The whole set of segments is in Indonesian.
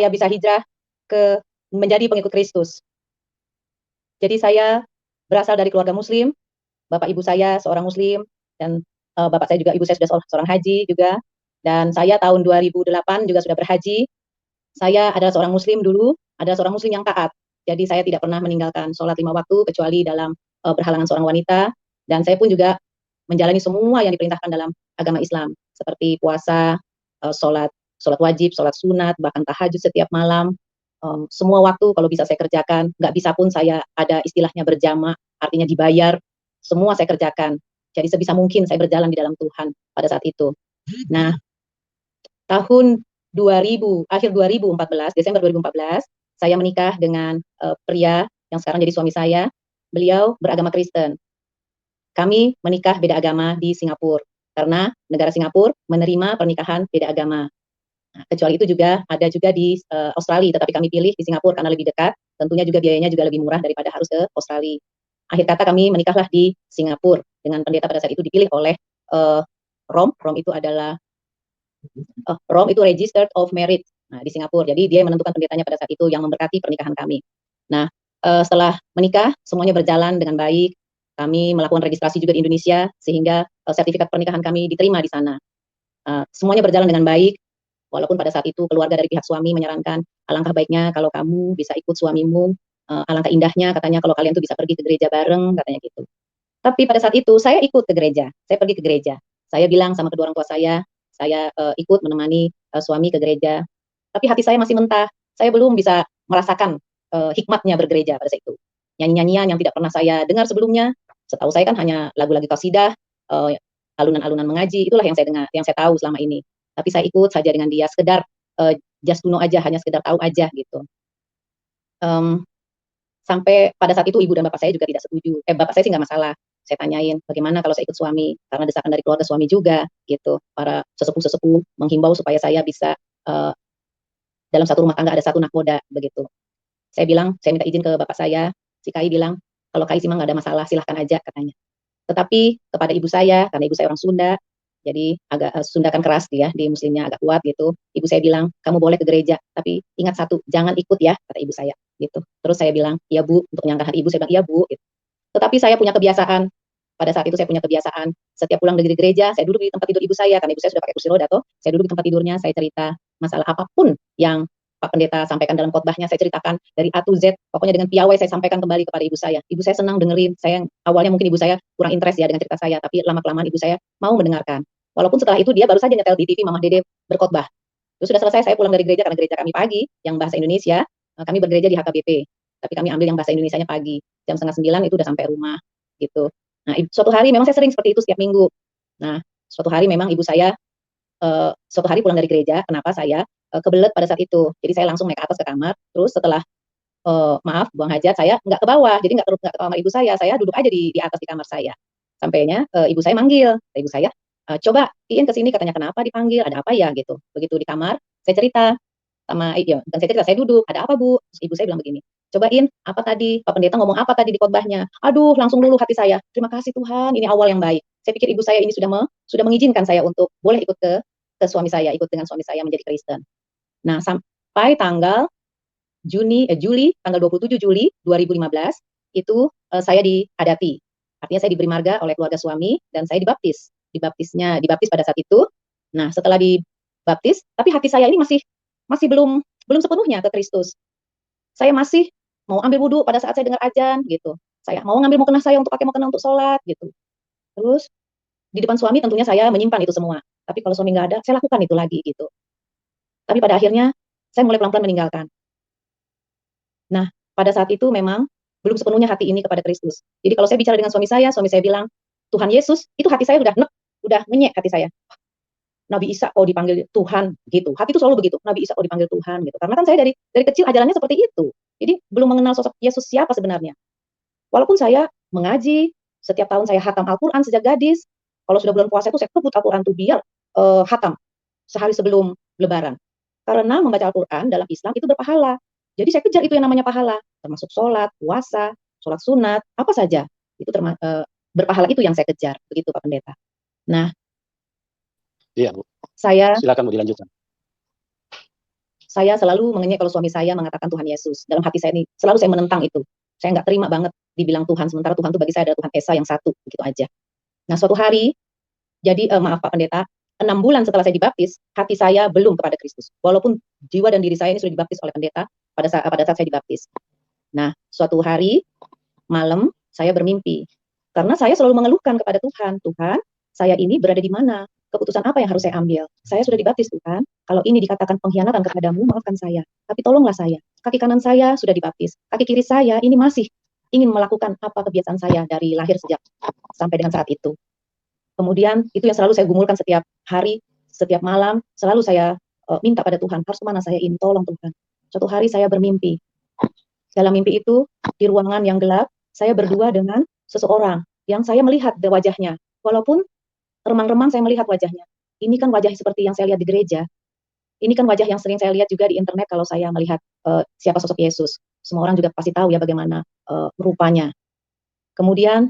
saya bisa hijrah ke menjadi pengikut Kristus. Jadi saya berasal dari keluarga Muslim, bapak ibu saya seorang Muslim, dan bapak saya juga, ibu saya sudah seorang haji juga, dan saya tahun 2008 juga sudah berhaji. Saya adalah seorang Muslim dulu, adalah seorang Muslim yang taat. Jadi saya tidak pernah meninggalkan sholat 5 waktu kecuali dalam berhalangan seorang wanita, dan saya pun juga menjalani semua yang diperintahkan dalam agama Islam, seperti puasa, sholat wajib, sholat sunat, bahkan tahajud setiap malam. Semua waktu kalau bisa saya kerjakan, nggak bisa pun saya ada istilahnya berjamaah, artinya dibayar, semua saya kerjakan. Jadi sebisa mungkin saya berjalan di dalam Tuhan pada saat itu. Nah, tahun 2000, akhir 2014, Desember 2014, saya menikah dengan pria yang sekarang jadi suami saya. Beliau beragama Kristen. Kami menikah beda agama di Singapura, karena negara Singapura menerima pernikahan beda agama. Nah, kecuali itu juga ada juga di Australia, tetapi kami pilih di Singapura karena lebih dekat, tentunya juga biayanya juga lebih murah daripada harus ke Australia. Akhir kata kami menikahlah di Singapura dengan pendeta pada saat itu dipilih oleh ROM. ROM itu adalah ROM itu Registered of Marriage, nah, di Singapura. Jadi dia menentukan pendetanya pada saat itu yang memberkati pernikahan kami. Nah, setelah menikah semuanya berjalan dengan baik. Kami melakukan registrasi juga di Indonesia sehingga sertifikat pernikahan kami diterima di sana. Semuanya berjalan dengan baik. Walaupun pada saat itu keluarga dari pihak suami menyarankan, alangkah baiknya kalau kamu bisa ikut suamimu, alangkah indahnya katanya kalau kalian tuh bisa pergi ke gereja bareng, katanya gitu. Tapi pada saat itu saya ikut ke gereja, saya pergi ke gereja. Saya bilang sama kedua orang tua saya ikut menemani suami ke gereja. Tapi hati saya masih mentah, saya belum bisa merasakan hikmatnya bergereja pada saat itu. Nyanyi-nyanyian yang tidak pernah saya dengar sebelumnya, setahu saya kan hanya lagu-lagu qasidah, alunan-alunan mengaji, itulah yang saya dengar, yang saya tahu selama ini. Tapi saya ikut saja dengan dia, sekedar just to know aja, hanya sekedar tahu aja gitu. Sampai pada saat itu ibu dan bapak saya juga tidak setuju. Bapak saya sih nggak masalah. Saya tanyain bagaimana kalau saya ikut suami, karena desakan dari keluarga suami juga gitu. Para sesepuh-sesepuh menghimbau supaya saya bisa dalam satu rumah tangga ada satu nakoda begitu. Saya bilang, saya minta izin ke bapak saya. Si Kai bilang, kalau Kai sih mah nggak ada masalah, silahkan aja katanya. Tetapi kepada ibu saya, karena ibu saya orang Sunda, jadi agak Sunda kan keras dia, di muslimnya agak kuat gitu. Ibu saya bilang, kamu boleh ke gereja, tapi ingat satu, jangan ikut ya, kata ibu saya gitu. Terus saya bilang, iya bu, untuk menyangka hati ibu, saya bilang, iya bu. Gitu. Tetapi saya punya kebiasaan, pada saat itu saya punya kebiasaan, setiap pulang dari gereja, saya duduk di tempat tidur ibu saya, karena ibu saya sudah pakai kursi roda toh, saya duduk di tempat tidurnya, saya cerita masalah apapun yang Pak Pendeta sampaikan dalam khotbahnya, saya ceritakan dari A to Z, pokoknya dengan piawai saya sampaikan kembali kepada ibu saya. Ibu saya senang dengerin, saya awalnya mungkin ibu saya kurang interest ya dengan cerita saya, tapi lama-kelamaan ibu saya mau mendengarkan. Walaupun setelah itu dia baru saja nyetel di TV Mama Dede berkhotbah. Itu sudah selesai, saya pulang dari gereja, karena gereja kami pagi, yang bahasa Indonesia, kami bergereja di HKBP. Tapi kami ambil yang bahasa Indonesianya pagi, jam 8:30 itu udah sampai rumah, gitu. Nah, suatu hari memang saya sering seperti itu setiap minggu. Nah, suatu hari memang ibu saya, suatu hari pulang dari gereja, kenapa saya kebelet pada saat itu. Jadi saya langsung naik ke atas ke kamar, terus setelah maaf, buang hajat, saya nggak ke bawah, jadi nggak ke kamar ibu saya duduk aja di atas di kamar saya. Sampainya ibu saya manggil, ibu saya, coba Iin ke sini, katanya kenapa dipanggil, ada apa ya gitu. Begitu di kamar, saya cerita sama, ya bukan saya cerita, saya duduk, ada apa bu? Terus ibu saya bilang begini, cobain apa tadi, Pak Pendeta ngomong apa tadi di khotbahnya. Aduh, langsung dulu hati saya, terima kasih Tuhan, ini awal yang baik. Saya pikir ibu saya ini sudah mengizinkan saya untuk boleh ikut ke suami saya, ikut dengan suami saya menjadi Kristen. Nah, sampai tanggal Juli, tanggal 27 Juli 2015, itu saya dihadati. Artinya saya diberi marga oleh keluarga suami, dan saya dibaptis. Dibaptis pada saat itu. Nah, setelah dibaptis, tapi hati saya ini masih belum sepenuhnya ke Kristus. Saya masih mau ambil wudhu pada saat saya dengar ajan gitu. Saya mau ngambil mukena saya untuk pakai mukena untuk sholat gitu. Terus di depan suami tentunya saya menyimpan itu semua. Tapi kalau suami nggak ada, saya lakukan itu lagi gitu. Tapi pada akhirnya saya mulai pelan-pelan meninggalkan. Nah, pada saat itu memang belum sepenuhnya hati ini kepada Kristus. Jadi kalau saya bicara dengan suami saya bilang, Tuhan Yesus, itu hati saya udah ngenyek hati saya. Nabi Isa kok dipanggil Tuhan gitu. Hati itu selalu begitu. Nabi Isa kok dipanggil Tuhan gitu. Karena kan saya dari kecil ajarannya seperti itu. Jadi belum mengenal sosok Yesus siapa sebenarnya. Walaupun saya mengaji, setiap tahun saya hatam Al-Qur'an sejak gadis. Kalau sudah bulan puasa itu saya kebut Al-Qur'an tuh biar hatam sehari sebelum Lebaran. Karena membaca Al-Qur'an dalam Islam itu berpahala. Jadi saya kejar itu yang namanya pahala, termasuk sholat, puasa, sholat sunat, apa saja. Itu berpahala itu yang saya kejar, begitu Pak Pendeta. Nah, iya Bu, saya silakan Bu dilanjutkan. saya selalu mengenyek kalau suami saya mengatakan Tuhan Yesus. Dalam hati saya ini, selalu saya menentang itu. Saya nggak terima banget dibilang Tuhan, sementara Tuhan itu bagi saya adalah Tuhan Esa yang satu, begitu aja. Nah, suatu hari, jadi maaf Pak Pendeta, 6 bulan setelah saya dibaptis, hati saya belum kepada Kristus. Walaupun jiwa dan diri saya ini sudah dibaptis oleh pendeta pada saat saya dibaptis. Nah, suatu hari malam saya bermimpi. Karena saya selalu mengeluhkan kepada Tuhan, Tuhan, saya ini berada di mana? Keputusan apa yang harus saya ambil? Saya sudah dibaptis Tuhan, kalau ini dikatakan pengkhianatan kepadamu, maafkan saya. Tapi tolonglah saya. Kaki kanan saya sudah dibaptis. Kaki kiri saya ini masih ingin melakukan apa kebiasaan saya dari lahir sejak sampai dengan saat itu. Kemudian itu yang selalu saya gumulkan setiap hari, setiap malam, selalu saya minta pada Tuhan, harus kemana saya ini, tolong Tuhan. Suatu hari saya bermimpi. Dalam mimpi itu, di ruangan yang gelap, saya berdua dengan seseorang yang saya melihat wajahnya. Walaupun remang-remang saya melihat wajahnya. Ini kan wajah seperti yang saya lihat di gereja. Ini kan wajah yang sering saya lihat juga di internet kalau saya melihat siapa sosok Yesus. Semua orang juga pasti tahu ya bagaimana rupanya. Kemudian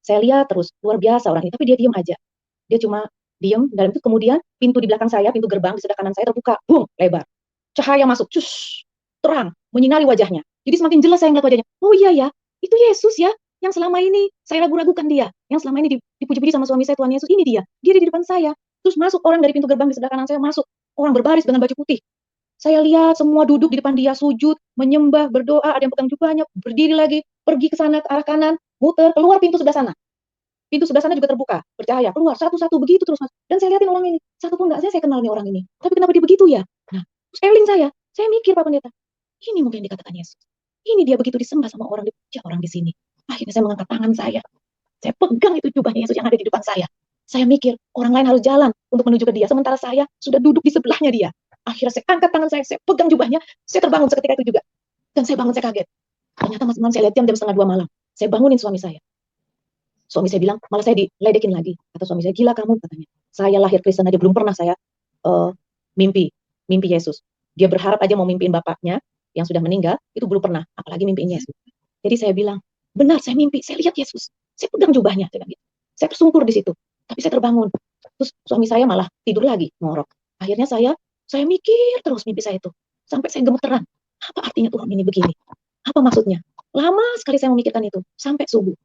saya lihat terus, luar biasa orang ini, tapi dia diam aja. Dia cuma diam, dan itu kemudian pintu di belakang saya, pintu gerbang di sebelah kanan saya terbuka, boom, lebar. Cahaya masuk, cus, terang, menyinari wajahnya. Jadi semakin jelas saya melihat wajahnya. Oh iya ya, itu Yesus ya, yang selama ini saya ragu-ragukan dia, yang selama ini dipuji-puji sama suami saya, Tuhan Yesus, ini dia. Dia di depan saya. Terus masuk orang dari pintu gerbang di sebelah kanan saya, masuk. Orang berbaris dengan baju putih. Saya lihat semua duduk di depan dia, sujud, menyembah, berdoa, ada yang pegang jubahnya, berdiri lagi, pergi ke sana, ke arah kanan, muter, keluar pintu sebelah sana. Pintu sebelah sana juga terbuka, bercahaya, keluar, satu-satu, begitu terus, Mas. Dan saya lihatin orang ini, satu pun enggak, saya kenal nih orang ini. Tapi kenapa dia begitu ya? Nah, seling saya mikir Pak Pendeta, ini mungkin dikatakan Yesus. Ini dia begitu disembah sama orang, dipuja orang di sini. Akhirnya saya mengangkat tangan saya pegang itu jubahnya Yesus yang ada di depan saya. Saya mikir, orang lain harus jalan untuk menuju ke dia, sementara saya sudah duduk di sebelahnya dia. Akhirnya saya angkat tangan saya pegang jubahnya, saya terbangun seketika itu juga. Dan saya bangun, saya kaget. Ternyata mas saya lihat jam 1:30 malam. Saya bangunin suami saya. Suami saya bilang, malah saya diledekin lagi. Kata suami saya, gila kamu katanya. Saya lahir Kristen aja, belum pernah saya mimpi Yesus. Dia berharap aja mau mimpiin bapaknya yang sudah meninggal, itu belum pernah. Apalagi mimpiin Yesus. Jadi saya bilang, benar saya mimpi, saya lihat Yesus. Saya pegang jubahnya. Saya tersungkur di situ. Tapi saya terbangun. Terus suami saya malah tidur lagi, ngorok. Akhirnya saya mikir terus mimpi saya itu. Sampai saya gemeteran. Apa artinya Tuhan ini begini? Apa maksudnya? Lama sekali saya memikirkan itu. Sampai subuh.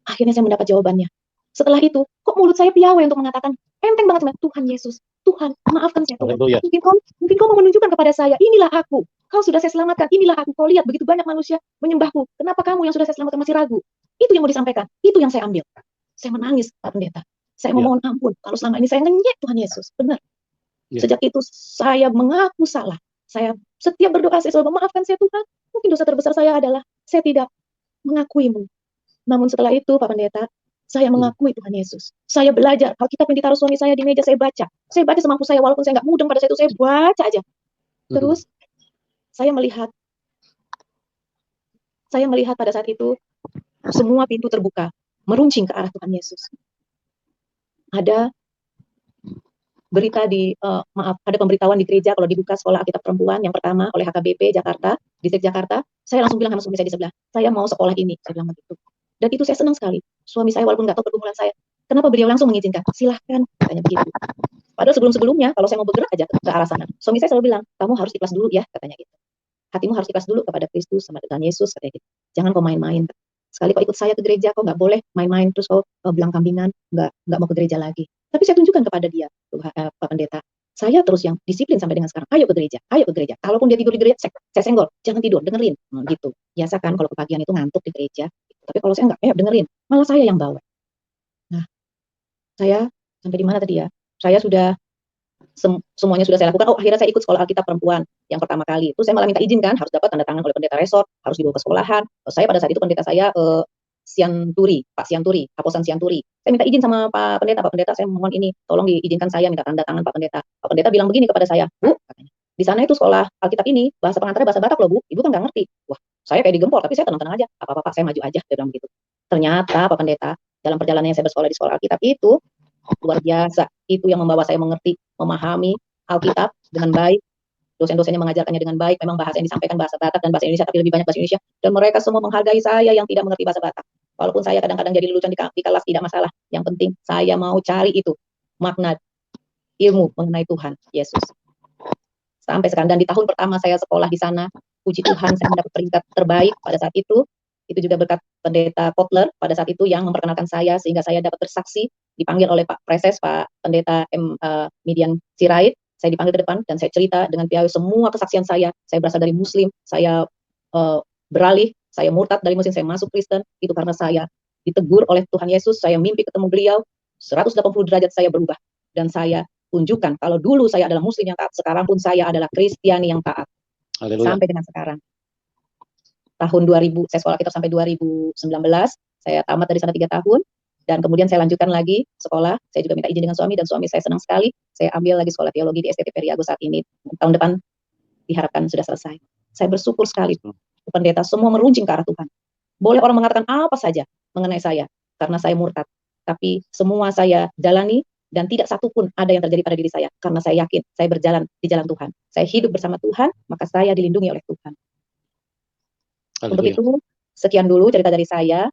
Akhirnya saya mendapat jawabannya. Setelah itu, kok mulut saya piawai untuk mengatakan, enteng banget, Tuhan Yesus, Tuhan, maafkan saya Tuhan. Mungkin kau mau menunjukkan kepada saya, inilah aku. Kau sudah saya selamatkan, inilah aku. Kau lihat begitu banyak manusia menyembahku. Kenapa kamu yang sudah saya selamatkan masih ragu? Itu yang mau disampaikan. Itu yang saya ambil. Saya menangis, Pak Pendeta. Saya memohon ampun. Kalau selama ini saya ngenyek Tuhan Yesus. Benar. Sejak itu saya mengaku salah. Saya setiap berdoa saya selalu memaafkan saya Tuhan. Mungkin dosa terbesar saya adalah saya tidak mengakuimu. Namun setelah itu, Pak Pendeta, saya mengakui Tuhan Yesus. Saya belajar. Alkitab yang ditaruh suami saya di meja, saya baca. Saya baca semampu saya, walaupun saya nggak mudeng pada saat itu, saya baca aja. Terus, saya melihat pada saat itu, semua pintu terbuka, meruncing ke arah Tuhan Yesus. Ada berita ada pemberitahuan di gereja kalau dibuka sekolah Alkitab perempuan yang pertama oleh HKBP Jakarta, distrik Jakarta. Saya langsung bilang sama suami saya di sebelah, saya mau sekolah ini. Saya bilang begitu. Dan itu saya senang sekali. Suami saya walaupun nggak tahu pergumulan saya, kenapa beliau langsung mengizinkan? Silahkan, katanya begitu. Padahal sebelum-sebelumnya, kalau saya mau bergerak aja ke arah sana, suami saya selalu bilang, kamu harus ikhlas dulu ya, katanya gitu. Hatimu harus ikhlas dulu kepada Kristus sama Tuhan Yesus, katanya gitu. Jangan kau main-main. Sekali kau ikut saya ke gereja, kau nggak boleh main-main terus kau belang kambingan, nggak mau ke gereja lagi. Tapi saya tunjukkan kepada dia, Pak Pendeta, saya terus yang disiplin sampai dengan sekarang. Ayo ke gereja, ayo ke gereja. Kalaupun dia tidur di gereja, saya senggol, jangan tidur, dengerin, gitu. Biasa kan kalau kepagian itu ngantuk di gereja. Tapi kalau saya nggak, dengerin, malah saya yang bawa. Nah, saya sampai di mana tadi ya? Saya sudah semuanya sudah saya lakukan. Oh, akhirnya saya ikut sekolah Alkitab perempuan yang pertama kali. Terus saya malah minta izin kan, harus dapat tanda tangan oleh pendeta resort, harus dibawa ke sekolahan. Saya pada saat itu pendeta saya Pak Sianturi, Aposan Sianturi. Saya minta izin sama Pak Pendeta, saya mohon ini, tolong diizinkan saya minta tanda tangan Pak Pendeta. Pak Pendeta bilang begini kepada saya, Bu, katanya, di sana itu sekolah Alkitab ini, bahasa pengantarnya bahasa Batak loh Bu, Ibu kan nggak ngerti. Wah, saya kayak digempor, tapi saya tenang-tenang aja, apa-apa Pak, saya maju aja, dia bilang begitu. Ternyata Pak Pendeta, dalam perjalanan yang saya bersekolah di sekolah Alkitab itu, luar biasa, itu yang membawa saya mengerti, memahami Alkitab dengan baik. Dosen-dosennya mengajarkannya dengan baik, memang bahasa yang disampaikan bahasa Batak dan bahasa Indonesia, tapi lebih banyak bahasa Indonesia, dan mereka semua menghargai saya yang tidak mengerti bahasa Batak. Walaupun saya kadang-kadang jadi lelucon di kelas, tidak masalah. Yang penting saya mau cari itu makna ilmu mengenai Tuhan Yesus. sampai sekarang. Dan di tahun pertama saya sekolah di sana, puji Tuhan saya mendapat peringkat terbaik pada saat itu. Itu juga berkat Pendeta Kotler pada saat itu yang memperkenalkan saya sehingga saya dapat bersaksi, dipanggil oleh Pak Preses, Pak Pendeta Midian Sirait. Saya dipanggil ke depan dan saya cerita dengan piawai semua kesaksian saya. Saya berasal dari Muslim, saya beralih, saya murtad dari Muslim, saya masuk Kristen. Itu karena saya ditegur oleh Tuhan Yesus, saya mimpi ketemu beliau, 180 derajat saya berubah. Dan saya tunjukkan kalau dulu saya adalah Muslim yang taat, sekarang pun saya adalah Kristiani yang taat. Haleluya. Sampai dengan sekarang. Tahun 2000, saya sekolah kitab sampai 2019, saya tamat dari sana 3 tahun, dan kemudian saya lanjutkan lagi sekolah. Saya juga minta izin dengan suami, dan suami saya senang sekali. Saya ambil lagi sekolah teologi di STT Periago saat ini. Tahun depan diharapkan sudah selesai. Saya bersyukur sekali, pendeta semua meruncing ke arah Tuhan. Boleh orang mengatakan apa saja mengenai saya, karena saya murtad. Tapi semua saya jalani, dan tidak satu pun ada yang terjadi pada diri saya, karena saya yakin saya berjalan di jalan Tuhan. Saya hidup bersama Tuhan, maka saya dilindungi oleh Tuhan. Untuk itu, sekian dulu cerita dari saya.